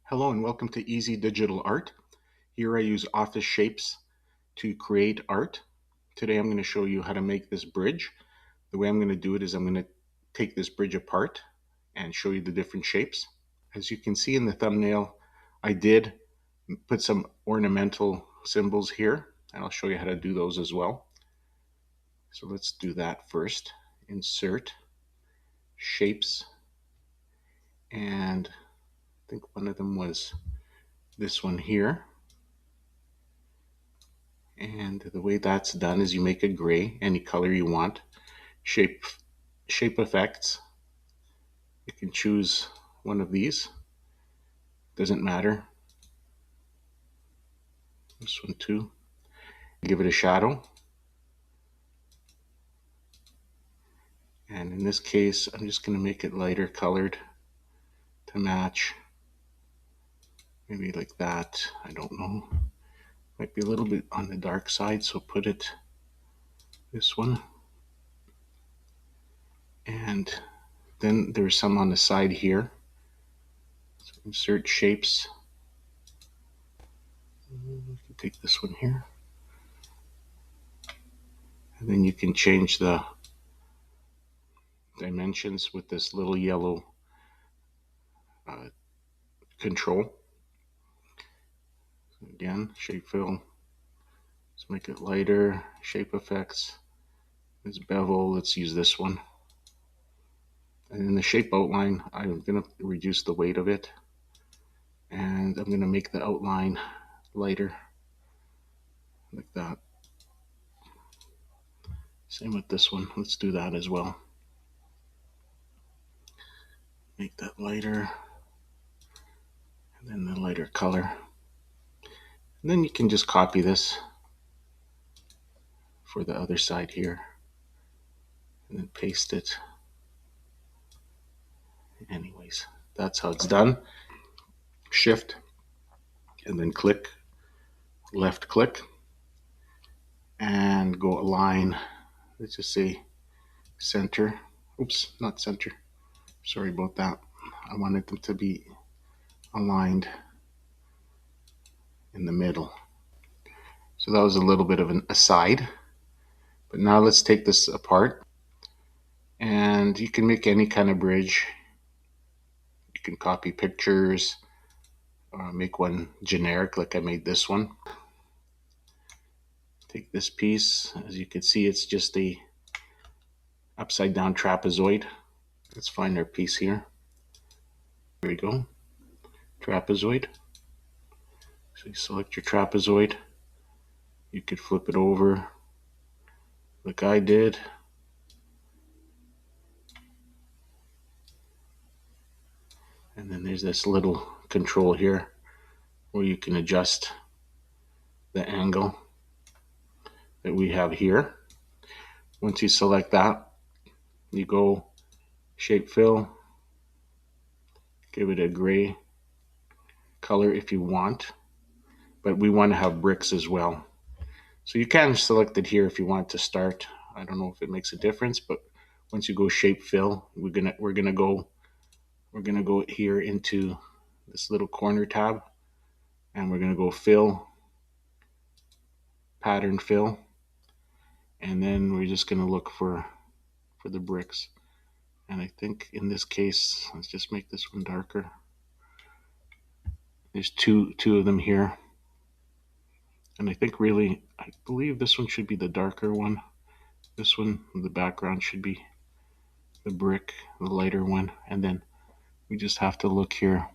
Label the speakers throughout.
Speaker 1: Hello and welcome to Easy Digital Art. Here I use Office Shapes to create art. Today I'm going to show you how to make this bridge. The way I'm going to do it is I'm going to take this bridge apart and show you the different shapes. As you can see in the thumbnail, I did put some ornamental symbols here, and I'll show you how to do those as well. So let's do that first. Insert, Shapes, and I think one of them was this one here. And the way that's done is you make a gray, any color you want. Shape effects. You can choose one of these. Doesn't matter. This one too. Give it a shadow. And in this case, I'm just going to make it lighter colored to match. Maybe like that. I don't know. Might be a little bit on the dark side, so put it this one. And then there's some on the side here. So insert shapes. You can take this one here. And then you can change the dimensions with this little yellow control. Again, shape fill. Let's make it lighter. Shape effects. This bevel, let's use this one. And in the shape outline, I'm going to reduce the weight of it. And I'm going to make the outline lighter. Like that. Same with this one. Let's do that as well. Make that lighter. And then the lighter color. And then you can just copy this for the other side here. And then paste it. Anyways, that's how it's done. Shift and then click, left click, and go align. Let's just say center. Oops, not center. Sorry about that. I wanted them to be aligned in the middle. So that was a little bit of an aside. But now let's take this apart. And you can make any kind of bridge. You can copy pictures, or make one generic like I made this one. Take this piece. As you can see, it's just a upside down trapezoid. Let's find our piece here. There we go. Trapezoid. So you select your trapezoid. You could flip it over like I did. And then there's this little control here where you can adjust the angle that we have here. Once you select that, you go shape fill, give it a gray color if you want, but we want to have bricks as well. So you can select it here if you want to start. I don't know if it makes a difference, but once you go shape fill, we're gonna go here into this little corner tab, and we're gonna go fill, pattern fill, and then we're just gonna look for the bricks. And I think in this case, let's just make this one darker. There's two of them here. And I believe this one should be the darker one. This one, the background should be the brick, the lighter one. And then we just have to look here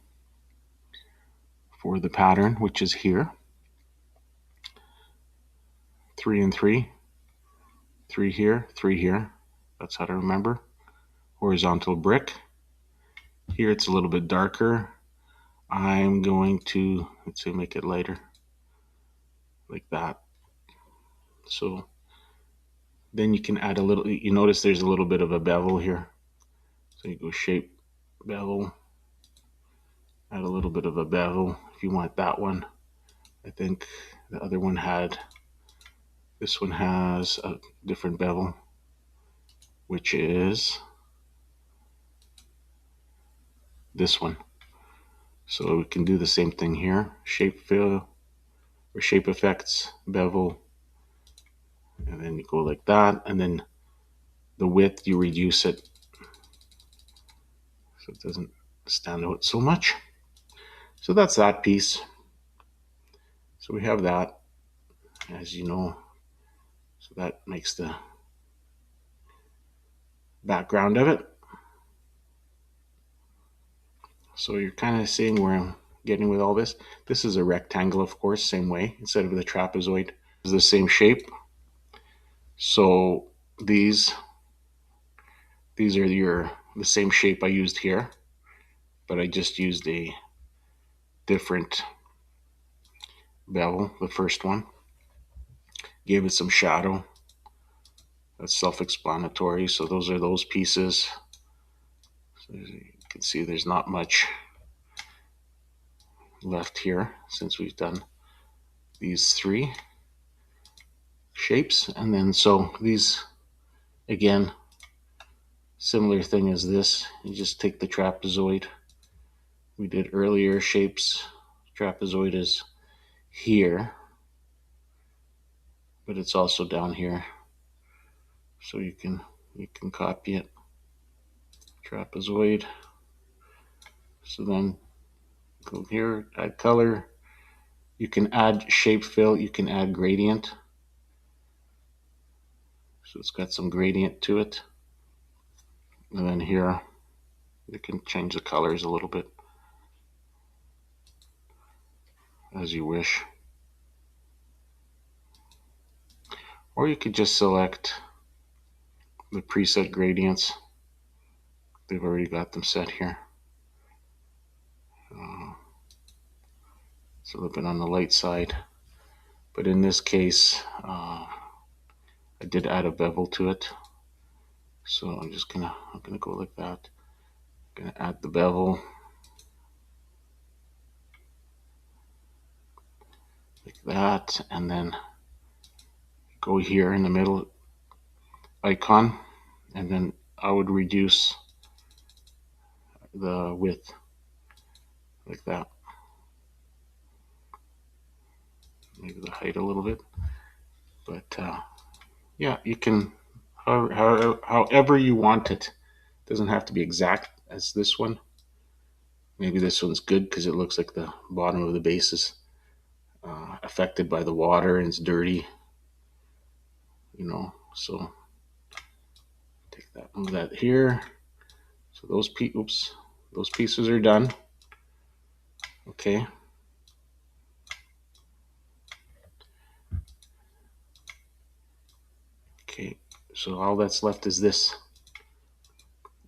Speaker 1: for the pattern, which is here. 3 and 3. 3 here, 3 here. That's how to remember. Horizontal brick. Here it's a little bit darker. I'm going to, let's say, make it lighter. Like that. So then you can add a little, you notice there's a little bit of a bevel here. So you go shape, bevel, add a little bit of a bevel if you want that one. I think the other one this one has a different bevel, which is this one. So we can do the same thing here. Shape fill or shape effects, bevel, and then you go like that, and then the width you reduce it so it doesn't stand out so much. So that's that piece. So we have that, as you know. So that makes the background of it. So you're kind of seeing where I'm getting with all this. This is a rectangle, of course, same way, instead of the trapezoid. It's the same shape. So these are the same shape I used here, but I just used a different bevel, the first one. Gave it some shadow. That's self-explanatory. So those are those pieces. So you can see there's not much left here since we've done these three shapes. And then so these, again, similar thing as this. You just take the trapezoid we did earlier, shapes. Trapezoid is here, but it's also down here. So you can copy it. Trapezoid. So then go here, add color. You can add shape fill, you can add gradient. So it's got some gradient to it. And then here, you can change the colors a little bit as you wish. Or you could just select the preset gradients. They've already got them set here. It's a little bit on the light side. But in this case, I did add a bevel to it. So I'm gonna go like that. I'm gonna add the bevel. Like that, and then go here in the middle icon, and then I would reduce the width like that. Maybe the height a little bit. But yeah, you can, however you want it. It doesn't have to be exact as this one. Maybe this one's good because it looks like the bottom of the base is affected by the water and it's dirty. You know, so take that, move that here. So those pieces are done. Okay. Okay, so all that's left is this.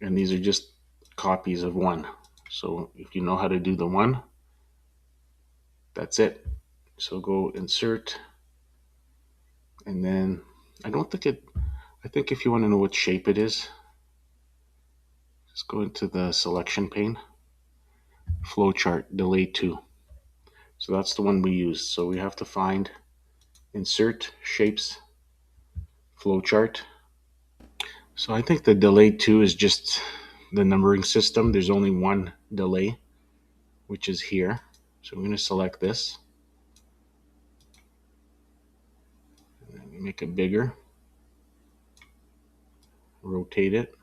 Speaker 1: And these are just copies of one. So if you know how to do the one, that's it. So go insert, and then I think if you want to know what shape it is, just go into the selection pane, flowchart, delay 2. So that's the one we used. So we have to find insert shapes, flowchart. So I think the delay 2 is just the numbering system. There's only one delay, which is here. So I'm going to select this. And make it bigger. Rotate it.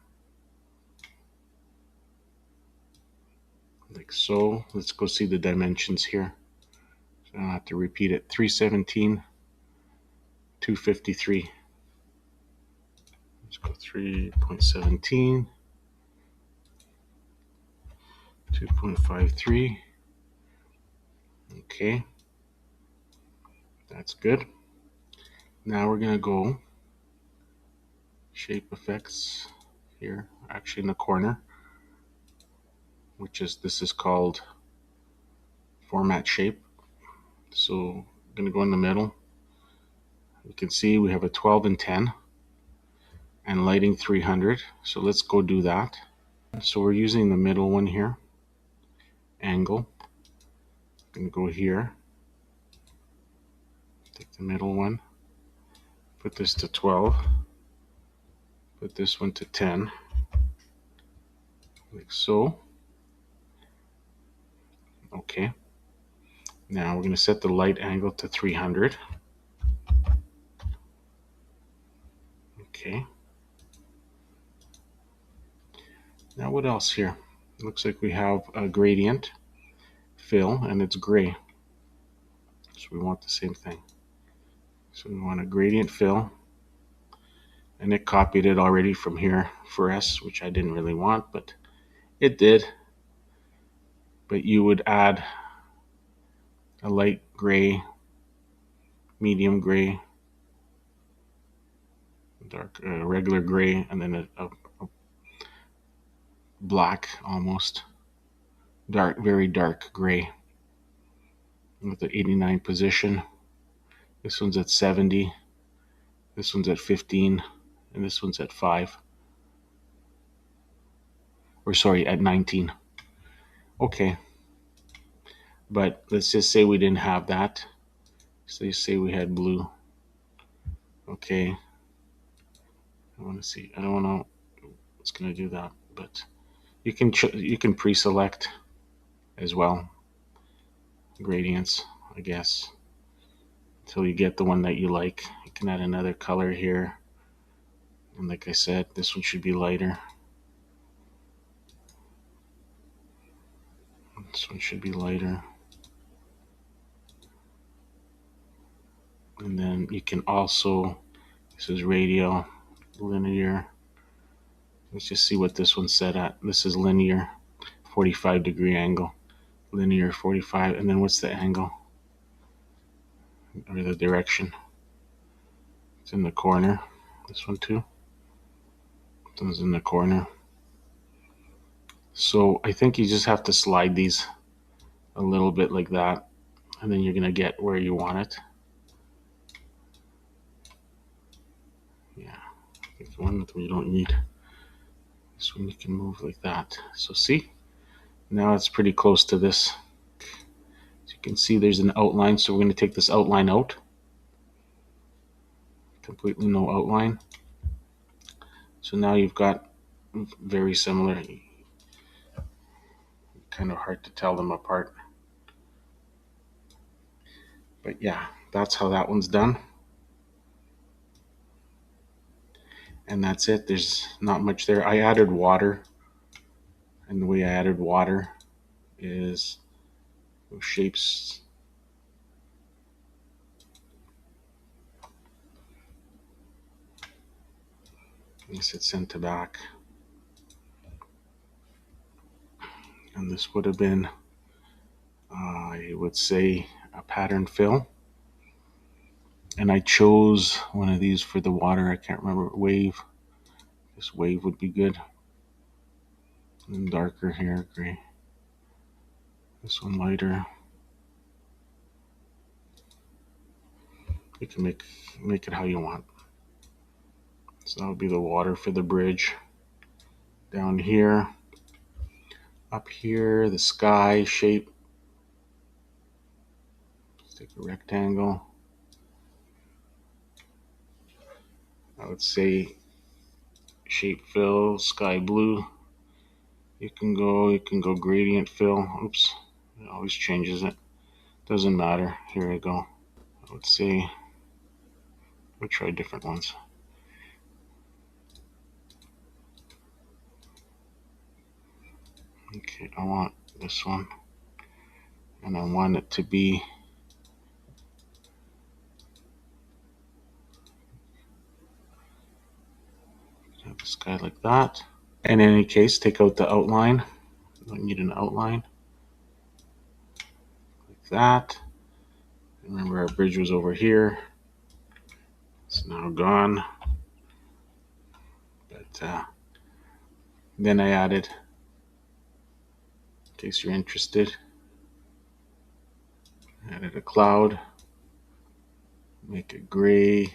Speaker 1: Like so. Let's go see the dimensions here. So I don't have to repeat it. 317, 253. Let's go 3.17, 2.53. Okay. That's good. Now we're going to go shape effects here, actually in the corner, this is called format shape. So I'm going to go in the middle. You can see we have a 12 and 10 and lighting 300. So let's go do that. So we're using the middle one here, angle. I'm going to go here, take the middle one, put this to 12, put this one to 10, like so. Okay. Now we're going to set the light angle to 300. Okay. Now what else here? It looks like we have a gradient fill and it's gray. So we want the same thing. So we want a gradient fill, and it copied it already from here for us, which I didn't really want, but it did. But you would add a light gray, medium gray, dark, regular gray, and then a black, almost dark, very dark gray with the 89 position. This one's at 70, this one's at 15, and this one's at 5. Or sorry, at 19. Okay. But let's just say we didn't have that. So you say we had blue. Okay. I want to see. I don't know what's going to do that, but you can pre-select as well gradients, I guess, until you get the one that you like. You can add another color here, and like I said, this one should be lighter. This one should be lighter. And then you can also, this is radial, linear. Let's just see what this one's set at. This is linear, 45-degree angle. Linear 45, and then what's the angle? Or the direction? It's in the corner. This one too. This one's in the corner. So I think you just have to slide these a little bit like that, and then you're gonna get where you want it. Yeah, I think the one that we don't need. This one you can move like that. So see, now it's pretty close to this. As you can see, there's an outline, so we're gonna take this outline out. Completely no outline. So now you've got very similar. Kind of hard to tell them apart. But yeah, that's how that one's done. And that's it. There's not much there. I added water, and the way I added water is those shapes. I guess it's sent to back. And this would have been, I would say, a pattern fill. And I chose one of these for the water. I can't remember. Wave. This wave would be good. And darker here, gray. This one lighter. You can make it how you want. So that would be the water for the bridge. Down here. Up here, the sky shape. Let's take a rectangle. I would say shape fill, sky blue. You can go gradient fill. Oops, it always changes it. Doesn't matter. Here we go. I would say we'll try different ones. Okay, I want this one, and I want it to be have the sky like that. In any case, take out the outline. I don't need an outline like that. Remember, our bridge was over here. It's now gone. But then I added, in case you're interested, added a cloud. Make it gray.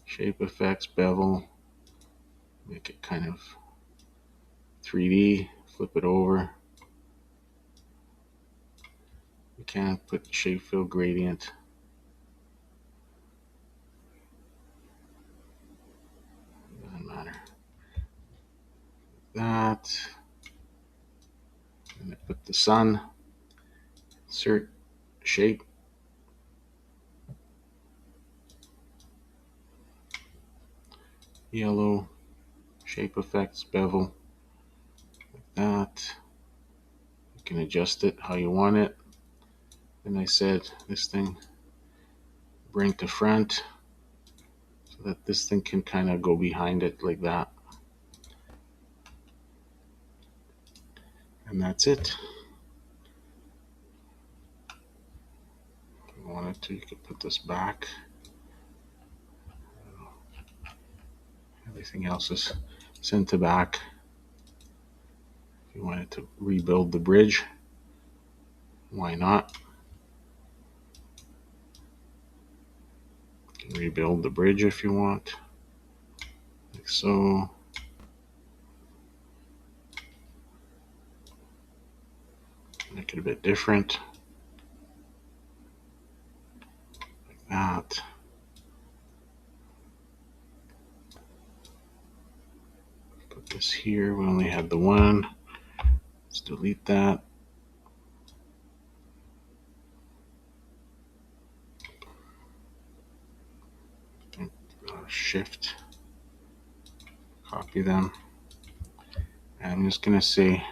Speaker 1: Shape effects, bevel. Make it kind of 3D. Flip it over. You can't put shape fill gradient. Doesn't matter. That. And I put the sun. insert shape. Yellow, shape effects, bevel, like that. You can adjust it how you want it. And I said this thing, bring to front, so that this thing can kind of go behind it like that. And that's it. If you wanted to, you could put this back. Everything else is sent to back. If you wanted to rebuild the bridge, why not? You can rebuild the bridge if you want, like so. Make it a bit different, like that. Put this here. We only had the one. Let's delete that. Shift, copy them. And I'm just gonna say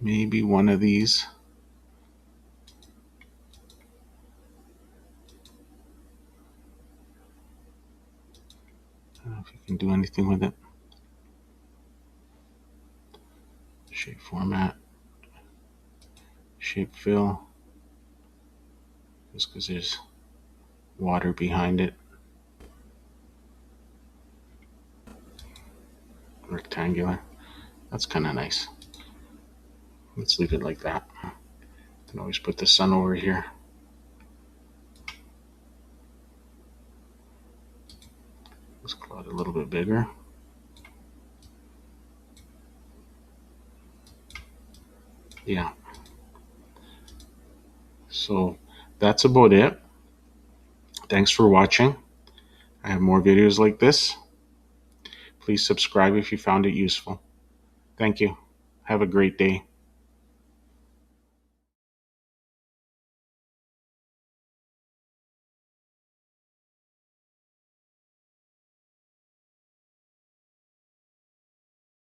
Speaker 1: maybe one of these. I don't know if you can do anything with it. Shape format, shape fill, just because there's water behind it. Rectangular. That's kind of nice. Let's leave it like that. You can always put the sun over here. Let's cloud a little bit bigger. Yeah. So that's about it. Thanks for watching. I have more videos like this. Please subscribe if you found it useful. Thank you. Have a great day.